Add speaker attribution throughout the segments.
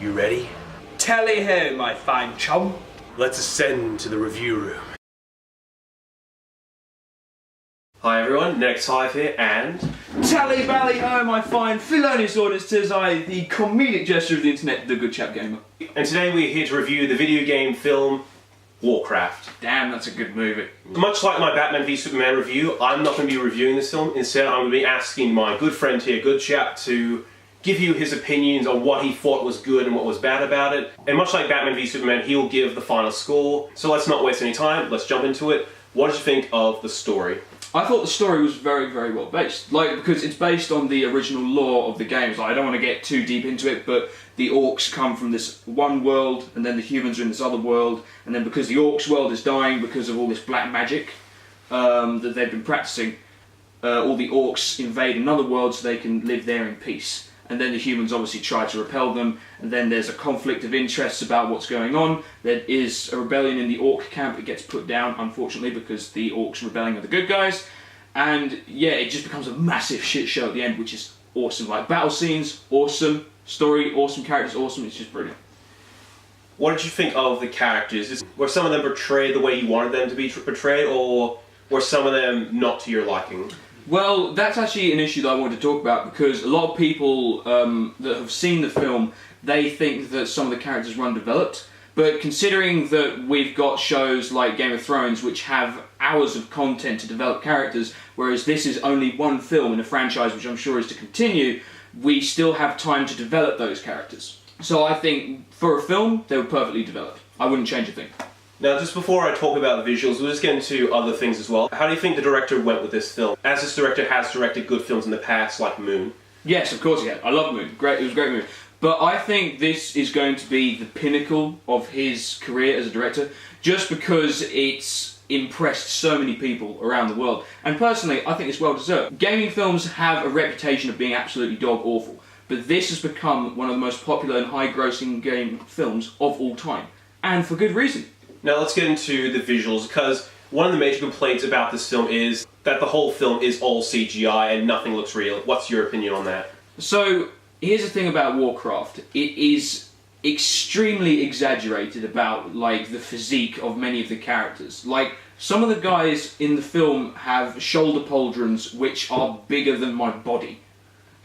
Speaker 1: You ready?
Speaker 2: Tally-ho, my fine chum.
Speaker 1: Let's ascend to the review room.
Speaker 3: Hi everyone, NETX5 here, and...
Speaker 2: Tally-bally-ho, my fine felonious auditors, the comedic gesture of the internet, the Good Chap Gamer.
Speaker 3: And today we're here to review the video game film Warcraft.
Speaker 2: Damn, that's a good movie.
Speaker 3: Much like my Batman v Superman review, I'm not going to be reviewing this film. Instead, I'm going to be asking my good friend here, Good Chap, to give you his opinions on what he thought was good and what was bad about it. And much like Batman v Superman, he'll give the final score. So let's not waste any time, let's jump into it. What did you think of the story?
Speaker 2: I thought the story was very, very well based. Because it's based on the original lore of the games. I don't want to get too deep into it, but the orcs come from this one world, and then the humans are in this other world, and then because the orcs world is dying because of all this black magic that they've been practicing, all the orcs invade another world so they can live there in peace. And then the humans obviously try to repel them, and then there's a conflict of interests about what's going on. There is a rebellion in the orc camp. It gets put down, unfortunately, because the orcs rebelling are the good guys. And yeah, it just becomes a massive shit show at the end, which is awesome. Like, battle scenes, awesome. Story, awesome. Characters, awesome. It's just brilliant.
Speaker 3: What did you think of the characters? Were some of them portrayed the way you wanted them to be portrayed, or were some of them not to your liking?
Speaker 2: Well, that's actually an issue that I wanted to talk about, because a lot of people that have seen the film, they think that some of the characters were undeveloped. But considering that we've got shows like Game of Thrones, which have hours of content to develop characters, whereas this is only one film in a franchise which I'm sure is to continue, we still have time to develop those characters. So I think for a film, they were perfectly developed. I wouldn't change a thing.
Speaker 3: Now, just before I talk about the visuals, we'll just get into other things as well. How do you think the director went with this film? As this director has directed good films in the past, like Moon.
Speaker 2: Yes, of course he had. I love Moon. Great, it was a great movie. But I think this is going to be the pinnacle of his career as a director, just because it's impressed so many people around the world. And personally, I think it's well deserved. Gaming films have a reputation of being absolutely dog-awful, but this has become one of the most popular and high-grossing game films of all time. And for good reason.
Speaker 3: Now let's get into the visuals, because one of the major complaints about this film is that the whole film is all CGI and nothing looks real. What's your opinion on that?
Speaker 2: So, here's the thing about Warcraft. It is extremely exaggerated about, like, the physique of many of the characters. Like, some of the guys in the film have shoulder pauldrons which are bigger than my body.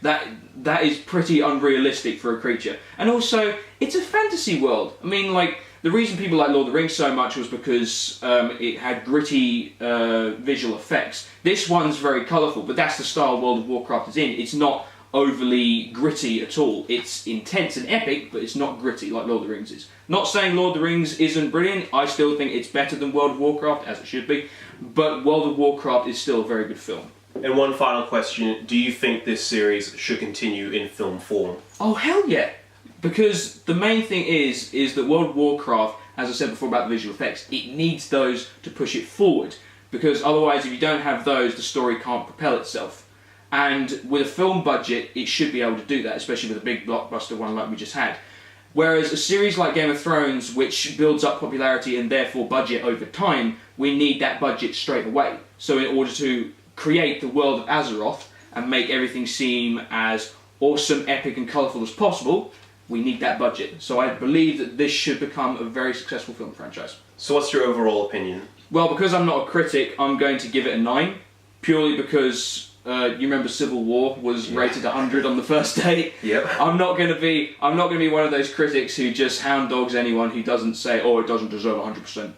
Speaker 2: That is pretty unrealistic for a creature. And also, it's a fantasy world. I mean, like, the reason people like Lord of the Rings so much was because it had gritty visual effects. This one's very colourful, but that's the style World of Warcraft is in. It's not overly gritty at all. It's intense and epic, but it's not gritty like Lord of the Rings is. Not saying Lord of the Rings isn't brilliant. I still think it's better than World of Warcraft, as it should be. But World of Warcraft is still a very good film. And
Speaker 3: one final question. Do you think this series should continue in film form?
Speaker 2: Oh, hell yeah! Because the main thing is that World of Warcraft, as I said before about the visual effects, it needs those to push it forward. Because otherwise, if you don't have those, the story can't propel itself. And with a film budget, it should be able to do that, especially with a big blockbuster one like we just had. Whereas a series like Game of Thrones, which builds up popularity and therefore budget over time, we need that budget straight away. So in order to create the world of Azeroth and make everything seem as awesome, epic and colourful as possible, we need that budget. So I believe that this should become a very successful film franchise.
Speaker 3: So what's your overall opinion?
Speaker 2: Well, because I'm not a critic, I'm going to give it a 9. Purely because, you remember Civil War was rated 100 on the first day?
Speaker 3: Yep.
Speaker 2: I'm not going to be one of those critics who just hound dogs anyone who doesn't say, oh, it doesn't deserve 100%.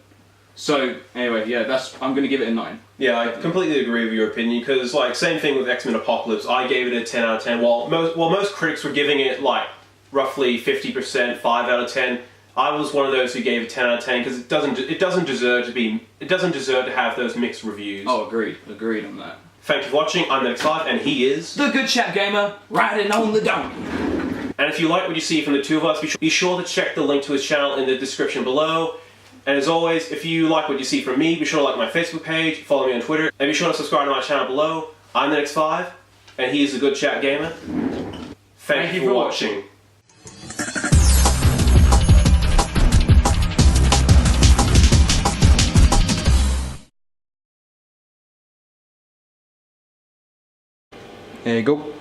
Speaker 2: So, anyway, yeah, I'm going to give it a 9.
Speaker 3: Yeah, I completely agree with your opinion, because, like, same thing with X-Men Apocalypse. I gave it a 10 out of 10, while most critics were giving it, like, roughly 50%, 5 out of 10. I was one of those who gave it 10 out of 10 because it doesn't deserve to have those mixed reviews.
Speaker 2: Oh, agreed on that.
Speaker 3: Thank you for watching. I'm NETX5 and he is
Speaker 2: the Good Chap Gamer, riding on the donkey.
Speaker 3: And if you like what you see from the two of us, be sure to check the link to his channel in the description below. And as always, if you like what you see from me, be sure to like my Facebook page, follow me on Twitter, and be sure to subscribe to my channel below. I'm NETX5 and he is the Good Chap Gamer. Thank you for watching.
Speaker 2: There you go.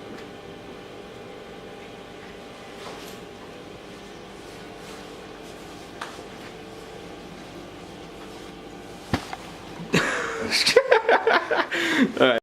Speaker 4: much. Alright.